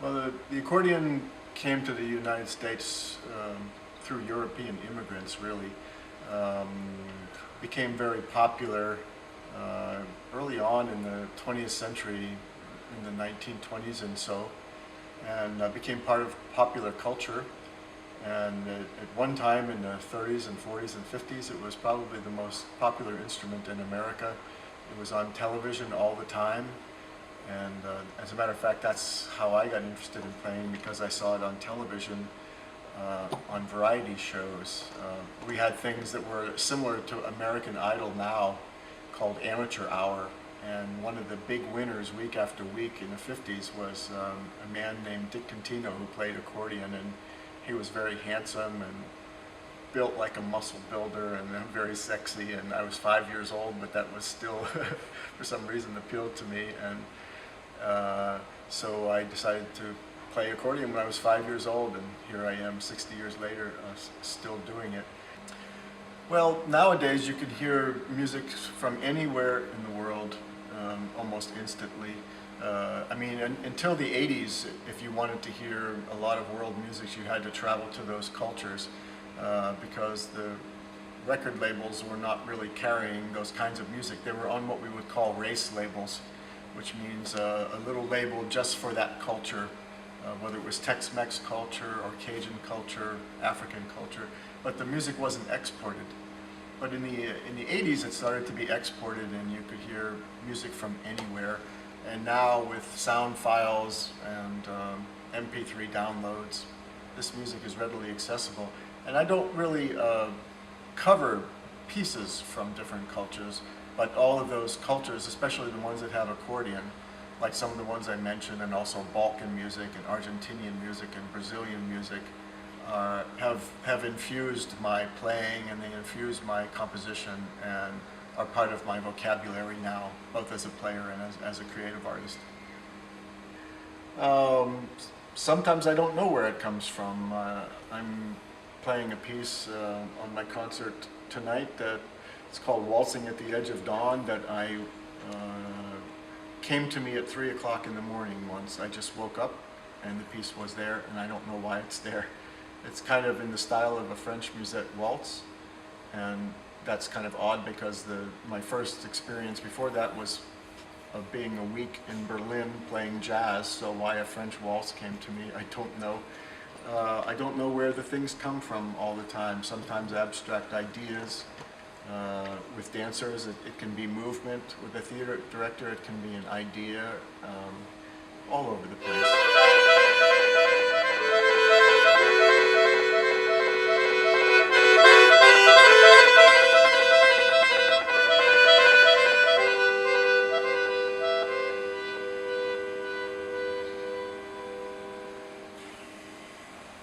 Well, the accordion came to the United States through European immigrants, really. Um, Became very popular early on in the 20th century, in the 1920s and so, and became part of popular culture. And at one time in the 30s and 40s and 50s, it was probably the most popular instrument in America. It was on television all the time. And as a matter of fact, that's how I got interested in playing, because I saw it on television, on variety shows. We had things that were similar to American Idol now, called Amateur Hour. And one of the big winners week after week in the 50s was a man named Dick Contino, who played accordion, and he was very handsome and built like a muscle builder and very sexy. And I was 5 years old, but that was still, for some reason, appealed to me. And so I decided to play accordion when I was 5 years old, and here I am 60 years later, still doing it. Well, nowadays you can hear music from anywhere in the world almost instantly. I mean, until the 80s, if you wanted to hear a lot of world music, you had to travel to those cultures because the record labels were not really carrying those kinds of music. They were on what we would call race labels, which means a little label just for that culture, whether it was Tex-Mex culture or Cajun culture, African culture, but the music wasn't exported. But in the 80s, it started to be exported, and you could hear music from anywhere. And now with sound files and MP3 downloads, this music is readily accessible. And I don't really cover pieces from different cultures, but all of those cultures, especially the ones that have accordion, like some of the ones I mentioned, and also Balkan music and Argentinian music and Brazilian music, have infused my playing, and they infuse my composition and are part of my vocabulary now, both as a player and as a creative artist. Sometimes I don't know where it comes from. I'm playing a piece on my concert tonight that it's called Waltzing at the Edge of Dawn, that I came to me at 3 o'clock in the morning once. I just woke up and the piece was there, and I don't know why it's there. It's kind of in the style of a French musette waltz, and that's kind of odd because my first experience before that was of being a week in Berlin playing jazz, so why a French waltz came to me, I don't know. I don't know where the things come from all the time. Sometimes abstract ideas. With dancers, it can be movement. With a theater director, it can be an idea. All over the place.